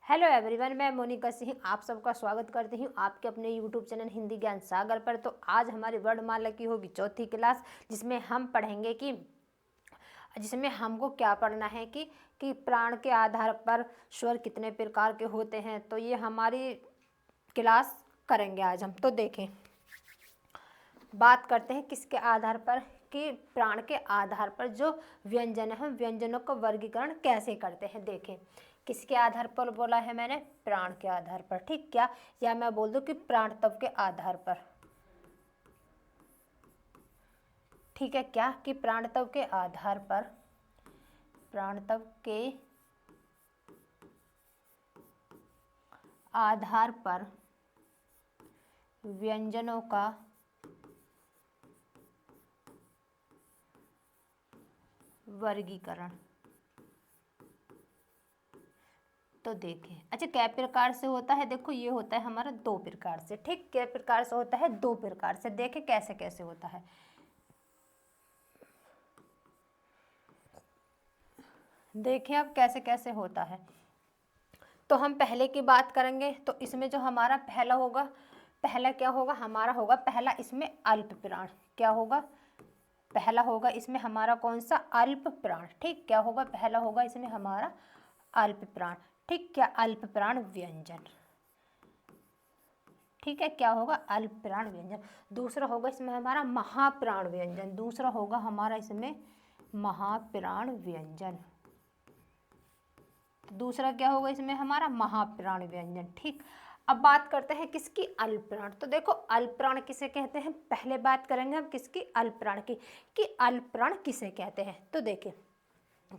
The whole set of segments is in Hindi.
हेलो एवरीवन, मैं मोनिका सिंह आप सबका स्वागत करती हूँ आपके अपने यूट्यूब चैनल हिंदी ज्ञान सागर पर। तो आज हमारी वर्णमाला की होगी चौथी क्लास, जिसमें हम पढ़ेंगे कि जिसमें हमको क्या पढ़ना है कि प्राण के आधार पर स्वर कितने प्रकार के होते हैं। तो ये हमारी क्लास करेंगे आज हम। तो देखें, बात करते हैं किसके आधार पर, कि प्राण के आधार पर जो व्यंजन है, व्यंजनों का वर्गीकरण कैसे करते हैं। देखें, किसके आधार पर बोला है मैंने, प्राण के आधार पर। ठीक, क्या या मैं बोल दूं कि प्राण तत्व के आधार पर। ठीक है, क्या कि प्राण तत्व के आधार पर, प्राण तत्व के आधार पर व्यंजनों का वर्गीकरण। तो देखें, अच्छा क्या प्रकार से होता है। देखो, ये होता है हमारा दो प्रकार से। ठीक, क्या प्रकार से होता है, दो प्रकार से। देखें कैसे कैसे होता है। देखें अब कैसे कैसे होता है। तो हम पहले की बात करेंगे। तो इसमें जो हमारा पहला होगा, पहला क्या होगा हमारा, होगा पहला इसमें अल्प प्राण। क्या होगा, पहला होगा इसमें हमारा कौन सा, अल्प प्राण। ठीक, क्या होगा, पहला होगा इसमें हमारा अल्प प्राण। ठीक, क्या अल्प प्राण व्यंजन। ठीक है, क्या होगा, अल्प प्राण व्यंजन। दूसरा होगा इसमें हमारा महाप्राण व्यंजन। दूसरा होगा हमारा इसमें महाप्राण व्यंजन। दूसरा क्या होगा इसमें हमारा महाप्राण व्यंजन। ठीक, अब बात करते हैं किसकी, अल्पप्राण। तो देखो, अल्पप्राण किसे कहते हैं, पहले बात करेंगे हम किसकी, अल्पप्राण की, कि अल्पप्राण किसे कहते हैं। तो देखिए,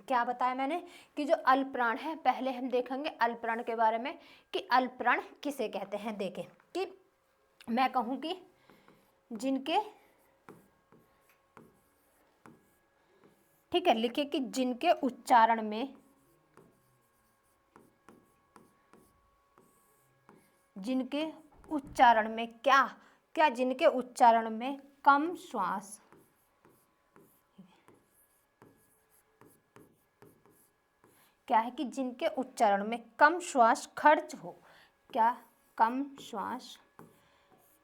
क्या बताया मैंने कि जो अल्पप्राण है, पहले हम देखेंगे अल्पप्राण के बारे में कि अल्पप्राण किसे कहते हैं। देखें कि मैं कहूँ कि जिनके, ठीक है, लिखिए कि जिनके उच्चारण में, जिनके उच्चारण में क्या क्या, जिनके उच्चारण में कम श्वास, क्या है कि जिनके उच्चारण में कम श्वास खर्च हो, क्या कम श्वास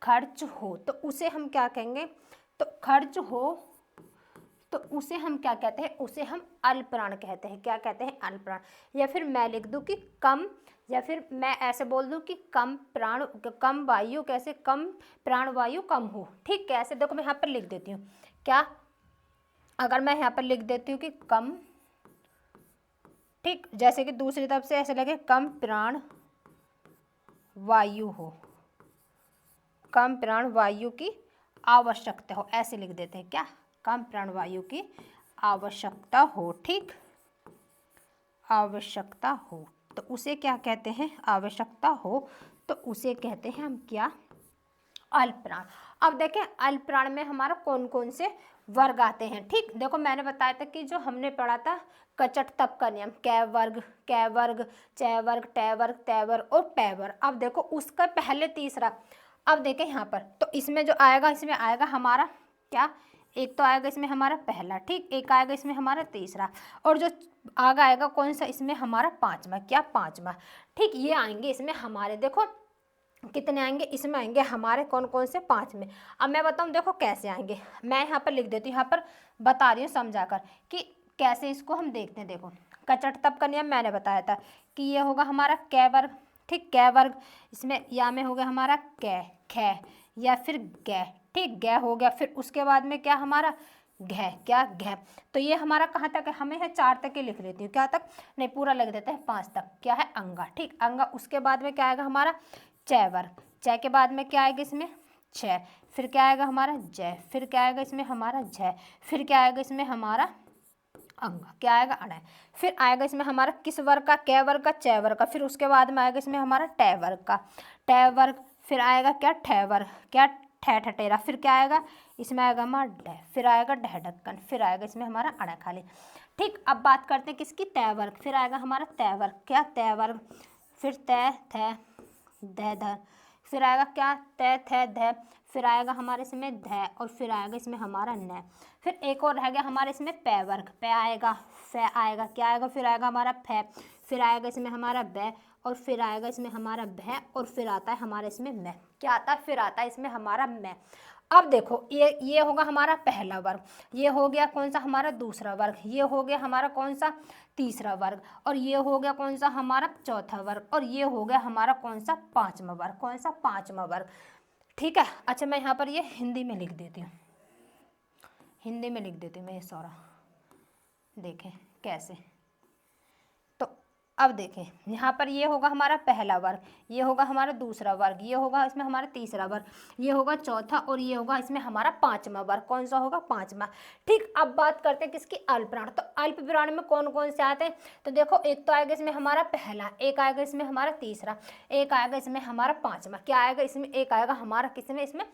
खर्च हो, तो उसे हम क्या कहेंगे, तो खर्च हो, तो उसे हम क्या कहते हैं, उसे हम अल्पप्राण कहते हैं। क्या कहते हैं, अल्पप्राण। या फिर मैं लिख दूं कि कम, या फिर मैं ऐसे बोल दूं कि कम प्राण, कम वायु, कैसे कम प्राण वायु कम हो। ठीक, कैसे, देखो मैं यहाँ पर लिख देती हूँ। क्या, अगर मैं यहाँ पर लिख देती हूँ कि कम, ठीक, जैसे कि दूसरी तरफ से ऐसे लगे कम प्राण वायु हो, कम प्राण वायु की आवश्यकता हो, ऐसे लिख देते हैं। क्या, कम प्राण वायु की आवश्यकता हो। ठीक, आवश्यकता हो, तो उसे क्या कहते हैं, आवश्यकता हो, तो उसे कहते हैं हम क्या, अल्पप्राण। अब देखें अल्पप्राण में हमारा कौन कौन से वर्ग आते हैं। ठीक, देखो मैंने बताया था कि जो हमने पढ़ा था कचट तप का नियम, कै वर्ग, कै वर्ग, चै वर्ग, टै वर्ग, तै वर्ग और पै वर्ग। अब देखो उसका पहले तीसरा, अब देखें यहाँ पर, तो इसमें जो आएगा, इसमें आएगा हमारा क्या, एक तो आएगा इसमें हमारा पहला, ठीक, एक आएगा इसमें हमारा तीसरा, और जो आगे आएगा कौन सा, इसमें हमारा पांचवा। क्या, पांचवा। ठीक, ये आएंगे इसमें हमारे, देखो कितने आएंगे, इसमें आएंगे हमारे कौन कौन से, पांच में। अब मैं बताऊं देखो कैसे आएंगे, मैं यहाँ पर लिख देती हूँ, यहाँ पर बता रही हूँ समझाकर कि कैसे इसको हम देखते हैं। देखो, कचट तप का नियम मैंने बताया था कि ये होगा हमारा कै वर्ग। ठीक, कै वर्ग, इसमें या में हो गया हमारा कै, खे, या फिर गै। ठीक, गै हो गया, फिर उसके बाद में क्या हमारा घै। क्या, घै। तो ये हमारा कहाँ तक है, हमें है चार तक ही लिख लेती हूँ। क्या तक, नहीं पूरा लिख देते हैं, पाँच तक। क्या है, अंगा। ठीक, अंगा। उसके बाद में क्या आएगा हमारा चै वर्ग, चै के बाद में क्या आएगा इसमें छः, फिर क्या आएगा हमारा जय, फिर क्या आएगा इसमें हमारा झय, फिर क्या आएगा इसमें हमारा अंगा। क्या आएगा, अणय। फिर आएगा इसमें हमारा किस वर्ग का, कै वर्ग का, चै वर्ग का, फिर उसके बाद में आएगा इसमें हमारा टै वर्ग का, टै वर्ग, फिर आएगा क्या, ठै वर्ग। क्या, ठै ठटेरा, फिर क्या आएगा इसमें आएगा हमारा डै, फिर आएगा डह ढक्कन, फिर आएगा इसमें हमारा अणय खाली। ठीक, अब बात करते हैं किसकी, तै वर्ग। फिर आएगा हमारा तै वर्ग। क्या, तै वर्ग, फिर तै थे ध ध, फिर आएगा क्या, तै थे ध, फिर आएगा हमारे इसमें ध, और फिर आएगा इसमें हमारा न। फिर एक और रह गया हमारे इसमें पै वर्ग, पै आएगा, फै आएगा, क्या आएगा, फिर आएगा हमारा फै, फिर आएगा इसमें हमारा बै, और फिर आएगा इसमें हमारा भय, और फिर आता है हमारा इसमें मैं। क्या आता है? फिर आता है इसमें हमारा मैं। अब देखो ये होगा हमारा पहला वर्ग, ये हो गया कौन सा हमारा दूसरा वर्ग, ये हो गया हमारा कौन सा तीसरा वर्ग, और ये हो गया कौन सा हमारा चौथा वर्ग, और ये हो गया हमारा कौन सा पांचवा वर्ग। कौन सा? पांचवा वर्ग। ठीक है। अच्छा मैं यहाँ पर ये हिंदी में लिख देती हूँ, हिंदी में लिख देती हूँ मैं ये सारा, देखें कैसे। तो अब देखें यहाँ पर ये होगा हमारा पहला वर्ग, ये होगा हमारा दूसरा वर्ग, ये होगा इसमें हमारा तीसरा वर्ग, ये होगा चौथा, और ये होगा इसमें हमारा पांचवा वर्ग। कौन सा होगा? पांचवा। ठीक। अब बात करते हैं किसकी? अल्पप्राण। तो अल्पप्राण में कौन कौन से आते हैं? तो देखो एक तो आएगा इसमें हमारा पहला, एक आएगा इसमें हमारा तीसरा, एक आएगा इसमें हमारा पांचवा। क्या आएगा इसमें? एक आएगा हमारा किसमें? इसमें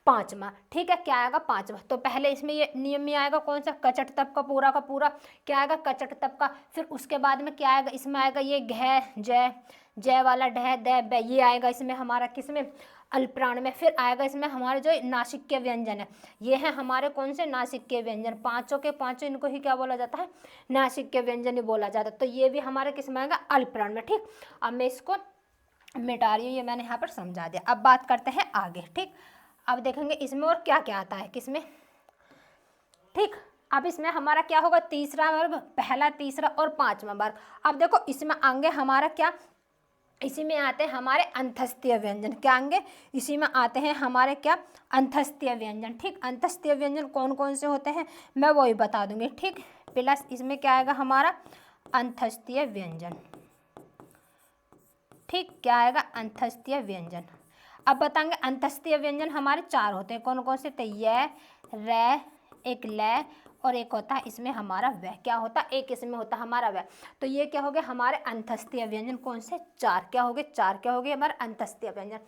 पांचवा। ठीक है। क्या आएगा? पांचवा। तो पहले इसमें ये नियम में आएगा कौन सा? कचट तप का पूरा क्या आएगा? कचट तप का। फिर उसके बाद में क्या आएगा? इसमें आएगा ये घ जय, जय वाला ढह द ब, ये आएगा इसमें हमारा किसमें? अल्पप्राण में। फिर आएगा इसमें हमारे जो नासिक के व्यंजन है, ये है हमारे कौन से? नासिक के व्यंजन। पांचों के पांचों इनको ही क्या बोला जाता है? नासिक के व्यंजन ही बोला जाता है। तो ये भी हमारे किसमें आएगा? अल्पप्राण में। ठीक। अब मैं इसको मिटा रही हूँ, ये मैंने यहाँ पर समझा दिया। अब बात करते हैं आगे। ठीक। अब देखेंगे इसमें और क्या क्या आता है किसमें। ठीक। अब इसमें हमारा क्या होगा? तीसरा वर्ग, पहला, तीसरा और पांचवा वर्ग। अब देखो इसमें आएंगे हमारा क्या? इसी में आते हैं हमारे अंतस्तीय व्यंजन। क्या आएंगे? इसी में आते हैं हमारे क्या? अंतस्तीय व्यंजन। ठीक। अंतस्तीय व्यंजन कौन कौन से होते हैं मैं वही बता दूंगी। ठीक। प्लस इसमें क्या आएगा हमारा? अंतस्तीय व्यंजन। ठीक। क्या आएगा? अंतस्तीय व्यंजन। अब बताएंगे अंतस्तीय व्यंजन हमारे चार होते हैं। कौन कौन से? तो य, रे, एक ल, और एक होता है इसमें हमारा वह। क्या होता है? एक इसमें होता है हमारा वह। तो ये क्या हो गया? हमारे अंतस्तीय व्यंजन कौन से? चार। क्या हो गए? चार। क्या हो गए? हमारे अंतस्तीय व्यंजन।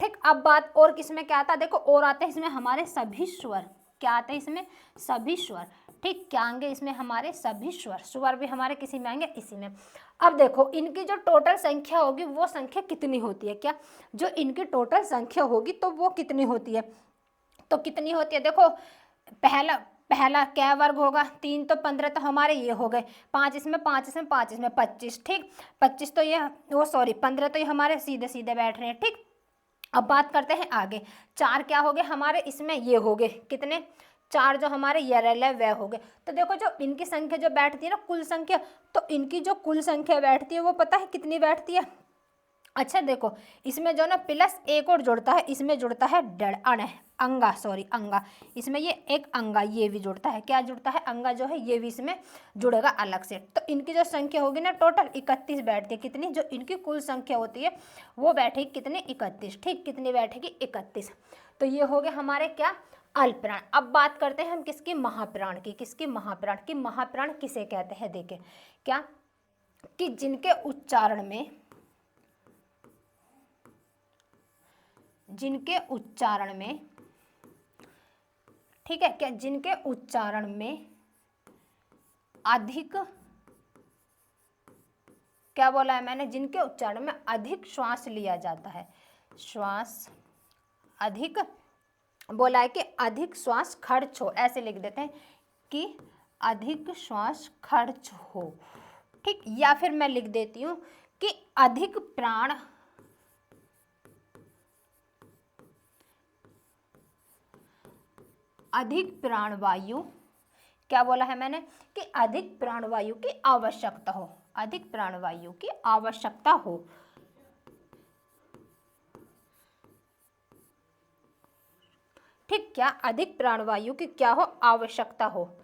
ठीक। अब बात और किसमें क्या आता है? देखो और आते हैं इसमें हमारे सभी स्वर। क्या आते हैं इसमें? सभी स्वर। ठीक। क्या आएंगे इसमें हमारे? सभी स्वर। स्वर भी हमारे किसी में आएंगे? इसी में। अब देखो इनकी जो टोटल संख्या होगी वो संख्या कितनी होती है? क्या जो इनकी टोटल संख्या होगी तो वो कितनी होती है? तो कितनी होती है? देखो पहला क्या वर्ग होगा? 3 तो 15 तो हमारे ये हो गए, 5 इसमें, 5 इसमें, 5 इसमें, 25। ठीक। 25 तो ये वो सॉरी 15 तो ये हमारे सीधे सीधे बैठ रहे हैं। ठीक। अब बात करते हैं आगे। 4 क्या हो गए हमारे? इसमें ये हो गए कितने? 4 जो हमारे ये रह वह हो गए। तो देखो जो इनकी संख्या जो बैठती है ना, कुल संख्या, तो इनकी जो कुल संख्या बैठती है वो पता है कितनी बैठती है? अच्छा देखो इसमें जो ना प्लस एक और जुड़ता है, इसमें जुड़ता है अंगा। इसमें ये एक अंगा ये भी जुड़ता है। क्या जुड़ता है? अंगा जो है ये भी इसमें जुड़ेगा अलग से। तो इनकी जो संख्या होगी ना टोटल 31 बैठती है। कितनी? जो इनकी कुल संख्या होती है वो बैठेगी कितनी? 31। ठीक। कितनी बैठेगी? 31। तो ये हो गए हमारे क्या? अल्पप्राण। अब बात करते हैं हम किसकी? महाप्राण की। किसकी? महाप्राण की। महाप्राण किसे कहते हैं? देखें क्या कि जिनके उच्चारण में ठीक है क्या? जिनके उच्चारण में अधिक, क्या बोला है मैंने? जिनके उच्चारण में अधिक श्वास लिया जाता है। श्वास अधिक बोला है कि अधिक श्वास खर्च हो, ऐसे लिख देते हैं कि अधिक श्वास खर्च हो। ठीक। या फिर मैं लिख देती हूं कि अधिक प्राणवायु, क्या बोला है मैंने? कि अधिक प्राणवायु की आवश्यकता हो। अधिक प्राणवायु की आवश्यकता हो। ठीक। क्या? अधिक प्राणवायु की क्या हो? आवश्यकता हो।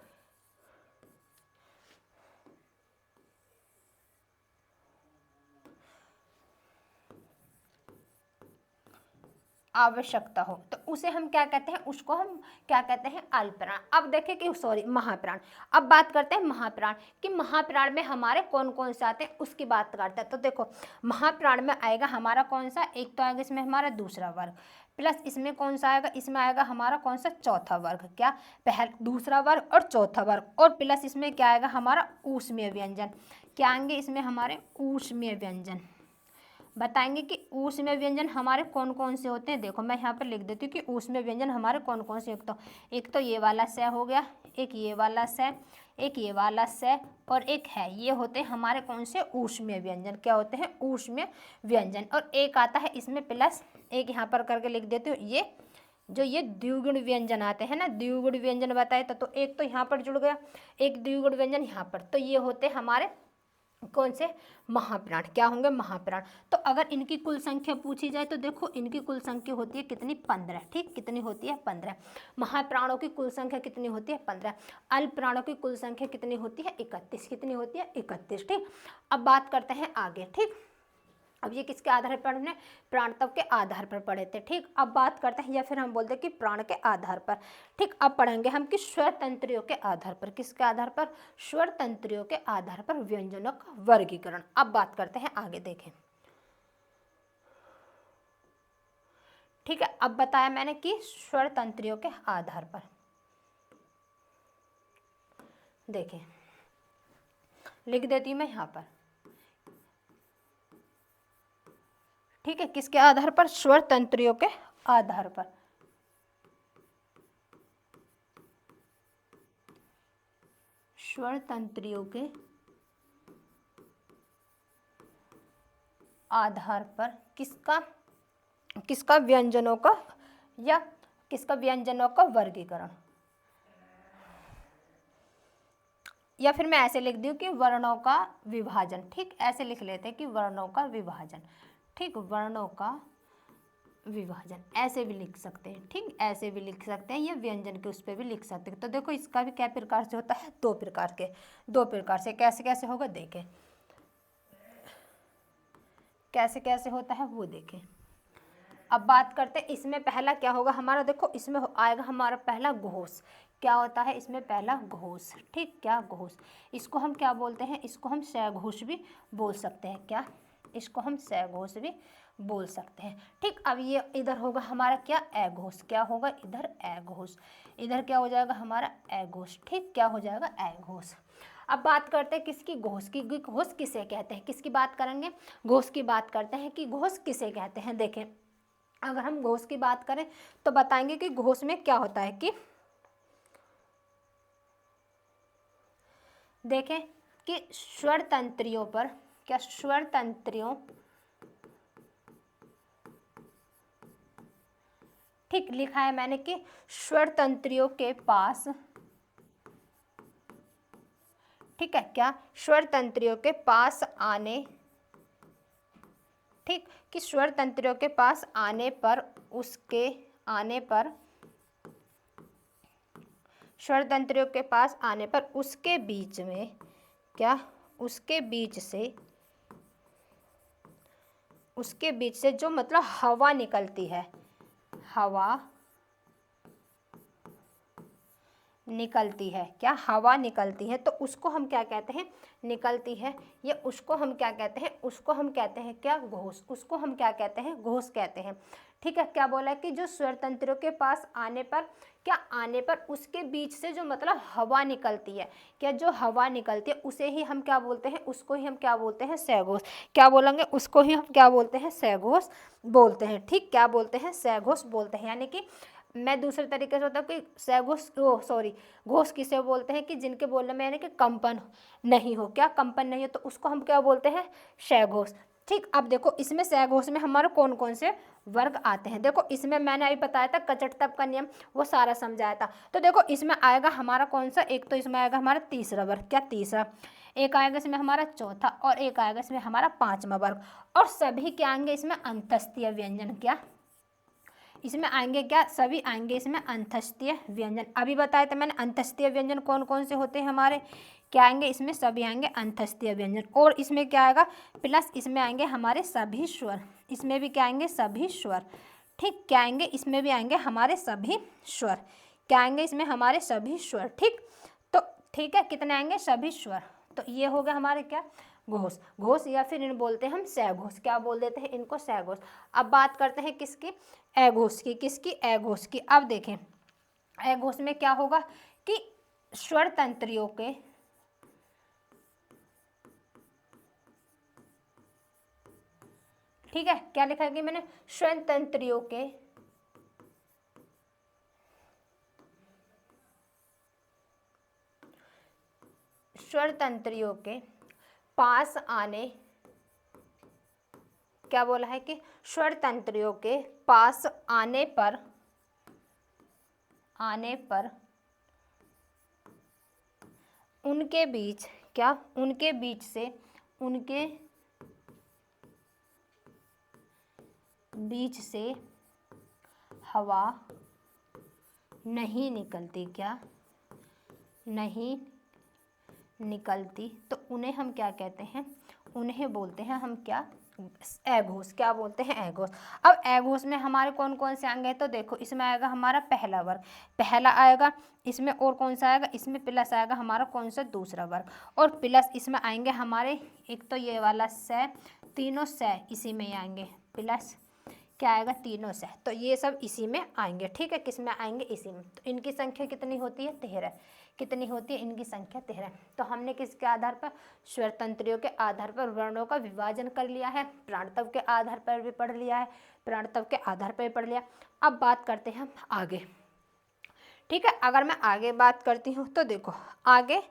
आवश्यकता हो तो उसे हम क्या कहते हैं? उसको हम क्या कहते हैं? अल्पप्राण। अब देखें कि सॉरी महाप्राण। अब बात करते हैं महाप्राण कि महाप्राण में हमारे कौन कौन से आते हैं उसकी बात करते हैं। तो देखो महाप्राण में आएगा हमारा कौन सा? एक तो आएगा इसमें हमारा दूसरा वर्ग, प्लस इसमें कौन सा आएगा? इसमें आएगा हमारा कौन सा? चौथा वर्ग। क्या? दूसरा वर्ग और चौथा वर्ग, और प्लस इसमें क्या आएगा हमारा? ऊष्मीय व्यंजन। क्या आएंगे इसमें हमारे? ऊष्मीय व्यंजन। बताएंगे कि ऊष्म व्यंजन हमारे कौन कौन से होते हैं। देखो मैं यहाँ पर लिख देती हूँ कि ऊष्म व्यंजन हमारे कौन कौन से, एक तो ये वाला स हो गया, एक ये वाला स, एक ये वाला स, और एक है, ये होते हैं हमारे कौन से ऊष्म व्यंजन। क्या होते हैं? ऊष्म व्यंजन। और एक आता है इसमें प्लस, एक यहाँ पर करके लिख देती हूँ, ये जो ये द्विगुण व्यंजन आते हैं ना, द्विगुण व्यंजन बताए तो एक तो यहाँ पर जुड़ गया, एक द्विगुण व्यंजन यहाँ पर, तो ये होते हमारे कौन से? महाप्राण। क्या होंगे? महाप्राण। तो अगर इनकी कुल संख्या पूछी जाए तो देखो इनकी कुल संख्या होती है कितनी? 15। ठीक, कितनी होती है? 15। महाप्राणों की कुल संख्या कितनी होती है? 15। अल्प प्राणों की कुल संख्या कितनी होती है? 31। कितनी होती है? 31। ठीक, अब बात करते हैं आगे। ठीक, अब ये किसके आधार पर हमने? प्राण तत्व के आधार पर पढ़े थे। ठीक, अब बात करते हैं, या फिर हम बोलते हैं कि प्राण के आधार पर। ठीक, अब पढ़ेंगे हम कि स्वर तंत्रियों के आधार पर। किसके आधार पर? स्वर तंत्रियों के आधार पर व्यंजनों का वर्गीकरण। अब बात करते हैं आगे, देखें। ठीक है, अब बताया मैंने कि स्वर तंत्रियों के आधार पर, देखें लिख देती हूँ मैं यहाँ पर। ठीक है, किसके आधार पर? स्वर तंत्रियों के आधार पर। स्वर तंत्रियों के आधार पर किसका? किसका? व्यंजनों का, या किसका? व्यंजनों का वर्गीकरण। या फिर मैं ऐसे लिख दूं कि वर्णों का विभाजन। ठीक, ऐसे लिख लेते हैं कि वर्णों का विभाजन। ठीक, वर्णों का विभाजन ऐसे भी लिख सकते हैं। ठीक, ऐसे भी लिख सकते हैं, या व्यंजन के उस पर भी लिख सकते हैं। तो देखो इसका भी क्या प्रकार से होता है? दो प्रकार के, दो प्रकार से। कैसे कैसे होगा देखें, कैसे कैसे होता है वो देखें। अब बात करते हैं इसमें पहला क्या होगा हमारा? देखो इसमें आएगा हमारा पहला घोष। क्या होता है इसमें? पहला घोष। ठीक, क्या? घोष। इसको हम क्या बोलते हैं? इसको हम सघोष भी बोल सकते हैं। क्या? इसको हम सघोष भी बोल सकते हैं। ठीक, अब ये इधर होगा हमारा क्या? अघोष। क्या होगा इधर? अघोष। इधर क्या हो जाएगा हमारा? अघोष। ठीक, क्या हो जाएगा? अघोष। अब बात करते हैं किसकी? घोष की। घोष किसे कहते हैं? किसकी बात करेंगे? घोष की बात करते हैं कि घोष किसे कहते हैं। देखें, अगर हम घोष की बात करें तो बताएंगे कि घोष में क्या होता है कि देखें कि स्वर तंत्रियों पर, क्या स्वर तंत्रियों, ठीक लिखा है मैंने कि स्वर तंत्रियों के पास, ठीक है, क्या? स्वर तंत्रियों के पास आने, ठीक, कि स्वर तंत्रियों के पास आने पर, उसके आने पर, स्वर तंत्रियों के पास आने पर उसके बीच में, क्या? उसके बीच से, उसके बीच से जो मतलब हवा निकलती है, हवा निकलती है, क्या? हवा निकलती है, तो उसको हम क्या कहते हैं? निकलती है, या उसको हम क्या कहते हैं? उसको हम कहते हैं क्या? घोष। उसको हम क्या कहते हैं? घोष कहते हैं। ठीक है, क्या बोला कि जो स्वर तंत्रों के पास आने पर, क्या? आने पर उसके बीच से जो मतलब हवा निकलती है, क्या? जो हवा निकलती है उसे ही हम क्या बोलते हैं? उसको ही हम क्या बोलते हैं? सघोष। क्या बोलेंगे? उसको ही हम क्या बोलते हैं? सघोष बोलते हैं। ठीक, क्या बोलते हैं? सघोष बोलते हैं। यानी कि मैं दूसरे तरीके से होता है कि सघोष, घोष किसे बोलते हैं? कि जिनके बोलने में यानी कि कंपन नहीं हो, क्या? कंपन नहीं हो, तो उसको हम क्या बोलते हैं? सघोष। ठीक, अब देखो इसमें सघोष में हमारे कौन कौन से वर्ग आते हैं। देखो इसमें मैंने अभी बताया था कचटतप का नियम, वो सारा समझाया था। तो देखो इसमें आएगा हमारा कौन सा? एक तो इसमें आएगा हमारा तीसरा वर्ग। क्या? तीसरा। एक आएगा इसमें हमारा चौथा, और एक आएगा इसमें हमारा पांचवा वर्ग। और सभी क्या आएंगे इसमें? अंतस्तीय व्यंजन। क्या इसमें आएंगे? क्या? सभी आएंगे इसमें अंतस्तीय व्यंजन। अभी बताया था मैंने अंतस्तीय व्यंजन कौन कौन से होते हैं हमारे। क्या आएंगे इसमें? सभी आएंगे अंतस्तीय व्यंजन। और इसमें क्या आएगा? प्लस इसमें आएंगे हमारे सभी स्वर। इसमें भी क्या आएंगे? सभी स्वर। ठीक, क्या आएंगे? इसमें भी आएंगे हमारे सभी स्वर। क्या आएंगे इसमें? हमारे सभी स्वर। ठीक, तो ठीक है, कितने आएंगे? सभी स्वर। तो ये हो गया हमारे क्या? घोष। घोष, या फिर इन बोलते हैं हम सघोष। क्या बोल देते हैं इनको? सघोष। अब बात करते हैं किसकी? अघोष की। किसकी? अघोष की। अब देखें अघोष में क्या होगा कि स्वर तंत्रियों के, ठीक है, क्या लिखा है कि मैंने स्वतंत्रियों के स्वतंत्रियों के पास आने, क्या बोला है कि स्वतंत्रियों के पास आने पर उनके बीच, क्या उनके बीच से, उनके बीच से हवा नहीं निकलती, क्या नहीं निकलती, तो उन्हें हम क्या कहते हैं, उन्हें बोलते हैं हम क्या, अघोष। क्या बोलते हैं, अघोष। अब अघोष में हमारे कौन कौन से अंग हैं, तो देखो इसमें आएगा हमारा पहला वर्ग, पहला आएगा, इसमें और कौन सा आएगा, इसमें प्लस आएगा हमारा कौन सा, दूसरा वर्ग, और प्लस इसमें आएंगे हमारे एक तो ये वाला स, तीनों स इसी में ही आएंगे, प्लस क्या आएगा, तीनों से, तो ये सब इसी में आएंगे। ठीक है, किस में आएंगे, इसी में। तो इनकी संख्या कितनी होती है, 13। कितनी होती है इनकी संख्या, 13। तो हमने किसके आधार पर, स्वतंत्रियों के आधार पर वर्णों का विभाजन कर लिया है, प्राणतत्व के आधार पर भी पढ़ लिया है, प्राणतत्व के आधार पर भी पढ़ लिया। अब बात करते हैं हम आगे। ठीक है, अगर मैं आगे बात करती हूँ तो देखो आगे,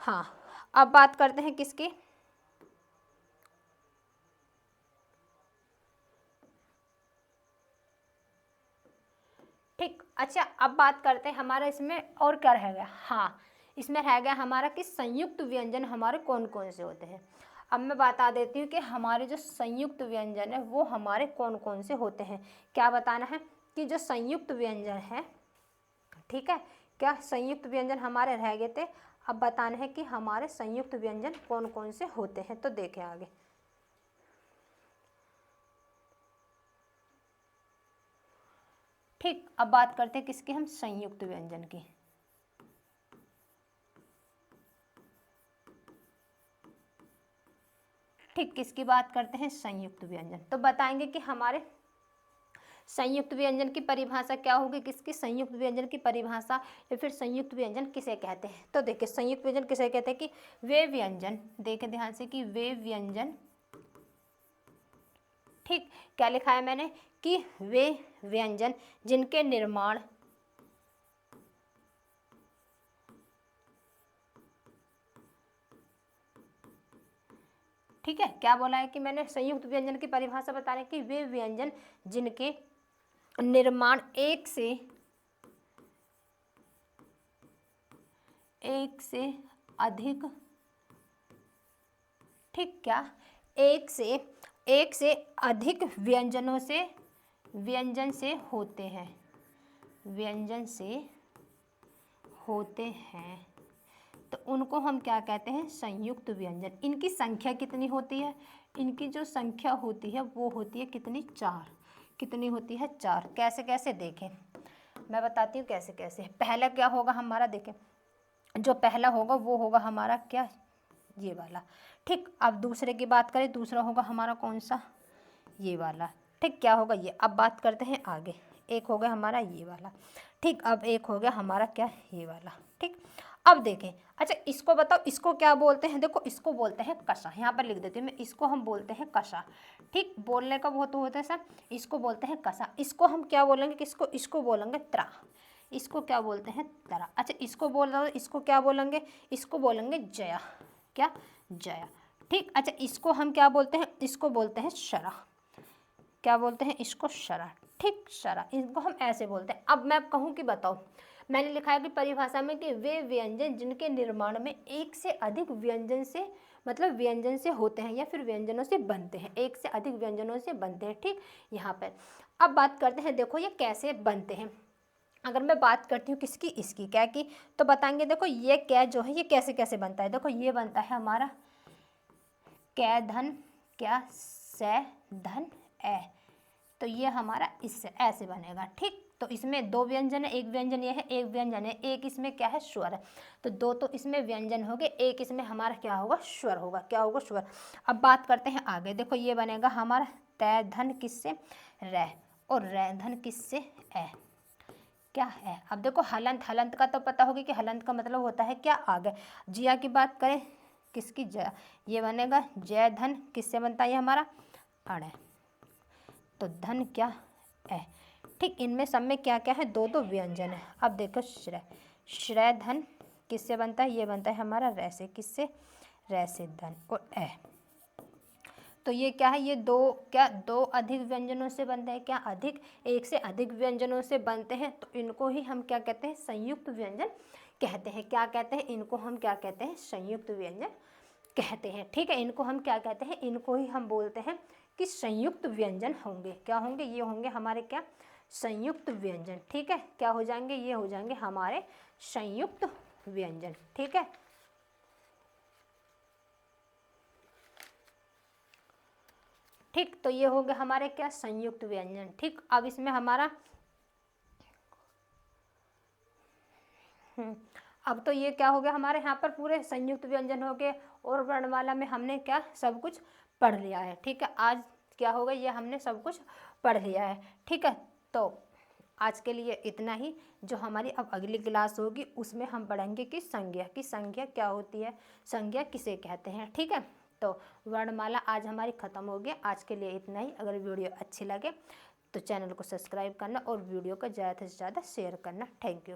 हाँ अब बात करते हैं किसकी, ठीक। अच्छा, अब बात करते हैं हमारा इसमें और क्या रह गया, हाँ इसमें रह गया हमारा कि संयुक्त व्यंजन हमारे कौन कौन से होते हैं। अब मैं बता देती हूँ कि हमारे जो संयुक्त व्यंजन है वो हमारे कौन कौन से होते हैं। क्या बताना है कि जो संयुक्त व्यंजन है, ठीक है, क्या संयुक्त व्यंजन हमारे रह गए थे, अब बताना है कि हमारे संयुक्त व्यंजन कौन कौन से होते हैं। तो देखें आगे, ठीक। अब बात करते हैं किसके, हम संयुक्त व्यंजन की। ठीक, किसकी बात करते हैं, संयुक्त व्यंजन। तो बताएंगे कि हमारे संयुक्त व्यंजन की परिभाषा क्या होगी, किसकी, संयुक्त व्यंजन की परिभाषा, या फिर संयुक्त व्यंजन किसे कहते हैं। तो देखिए संयुक्त व्यंजन किसे कहते हैं कि वे व्यंजन, देखें ध्यान से कि वे व्यंजन, ठीक, क्या लिखा है मैंने कि वे व्यंजन जिनके निर्माण, ठीक है, क्या बोला है कि मैंने संयुक्त व्यंजन की परिभाषा बता रहे कि वे व्यंजन जिनके निर्माण एक से अधिक, ठीक, क्या एक से अधिक व्यंजन से होते हैं, व्यंजन से होते हैं, तो उनको हम क्या कहते हैं, संयुक्त व्यंजन। इनकी संख्या कितनी होती है, इनकी जो संख्या होती है वो होती है कितनी, 4। कितनी होती है, 4। कैसे कैसे देखें, मैं बताती हूँ कैसे कैसे। पहला क्या होगा हमारा, देखें जो पहला होगा वो होगा हमारा क्या, ये वाला, ठीक। अब दूसरे की बात करें, दूसरा होगा हमारा कौन सा, ये वाला, ठीक। क्या होगा ये, अब बात करते हैं आगे। एक हो गया हमारा ये वाला, ठीक। अब एक हो गया हमारा क्या, ये वाला, ठीक। अब देखें, अच्छा इसको बताओ, इसको क्या बोलते हैं, देखो इसको बोलते हैं कषा। यहाँ पर लिख देती हूँ मैं, इसको हम बोलते हैं कषा, ठीक। बोलने का बहुत होता है सर, इसको बोलते हैं कषा। इसको हम क्या बोलेंगे, किसको, इसको बोलेंगे त्रा। इसको क्या बोलते हैं, तरा। अच्छा इसको बोल रहा हूँ, इसको क्या बोलेंगे, इसको बोलेंगे जया, क्या, जया, ठीक। अच्छा इसको हम क्या बोलते हैं, इसको बोलते हैं शरा। क्या बोलते हैं इसको, शरा, ठीक, शरा। इनको हम ऐसे बोलते हैं। अब मैं कहूँ कि बताओ, मैंने लिखा है कि परिभाषा में कि वे व्यंजन जिनके निर्माण में एक से अधिक व्यंजन से, मतलब व्यंजन से होते हैं या फिर व्यंजनों से बनते हैं, एक से अधिक व्यंजनों से बनते हैं, ठीक। यहाँ पर अब बात करते हैं, देखो ये कैसे बनते हैं। अगर मैं बात करती हूँ किसकी, इसकी, क्या की, तो बताएंगे देखो ये क्या जो है ये कैसे कैसे बनता है। देखो ये बनता है हमारा कै धन क्या, से धन ए, तो ये हमारा इससे ऐसे बनेगा, ठीक। तो इसमें दो व्यंजन है, एक व्यंजन ये है, एक व्यंजन है, एक इसमें क्या है, स्वर है। तो दो तो इसमें व्यंजन हो गए, एक इसमें हमारा क्या होगा, स्वर होगा। क्या होगा, स्वर। अब बात करते हैं आगे, देखो ये बनेगा हमारा तय धन किससे, रह, और रह धन किससे, ए, क्या है। अब देखो हलंत, हलंत का तो पता होगा कि हलंत का मतलब होता है क्या, आगे। जिया की बात करें, किसकी, जया, ये बनेगा जय धन किससे बनता है, ये हमारा अण। तो धन क्या है, ठीक। इनमें सब में क्या क्या है, दो दो व्यंजन है। अब देखो श्रय, श्रय धन किससे बनता है, ये बनता है हमारा रै से, किससे, रै से धन, और ए। तो ये क्या है, ये दो क्या, दो अधिक व्यंजनों से बनते हैं, क्या अधिक, एक से अधिक व्यंजनों से बनते हैं, तो इनको ही हम क्या कहते हैं, संयुक्त व्यंजन कहते हैं। क्या कहते हैं, इनको हम क्या कहते हैं, संयुक्त व्यंजन कहते हैं, ठीक है। इनको हम क्या कहते हैं, इनको ही हम बोलते हैं कि संयुक्त व्यंजन होंगे। क्या होंगे, ये होंगे हमारे क्या, संयुक्त व्यंजन, ठीक है। क्या हो जाएंगे, ये हो जाएंगे हमारे संयुक्त व्यंजन, ठीक है। ठीक, तो ये हो गए हमारे क्या, संयुक्त व्यंजन, ठीक। अब इसमें हमारा अब तो ये क्या हो गया, हमारे यहाँ पर पूरे संयुक्त व्यंजन हो गए, और वर्णमाला में हमने क्या सब कुछ पढ़ लिया है, ठीक है। आज क्या हो गया, ये हमने सब कुछ पढ़ लिया है, ठीक है। तो आज के लिए इतना ही। जो हमारी अब अगली क्लास होगी उसमें हम पढ़ेंगे कि संज्ञा क्या होती है, संज्ञा किसे कहते हैं, ठीक है। तो वर्णमाला आज हमारी ख़त्म हो गई। आज के लिए इतना ही। अगर वीडियो अच्छी लगे तो चैनल को सब्सक्राइब करना और वीडियो को ज़्यादा से ज़्यादा शेयर करना। Thank you.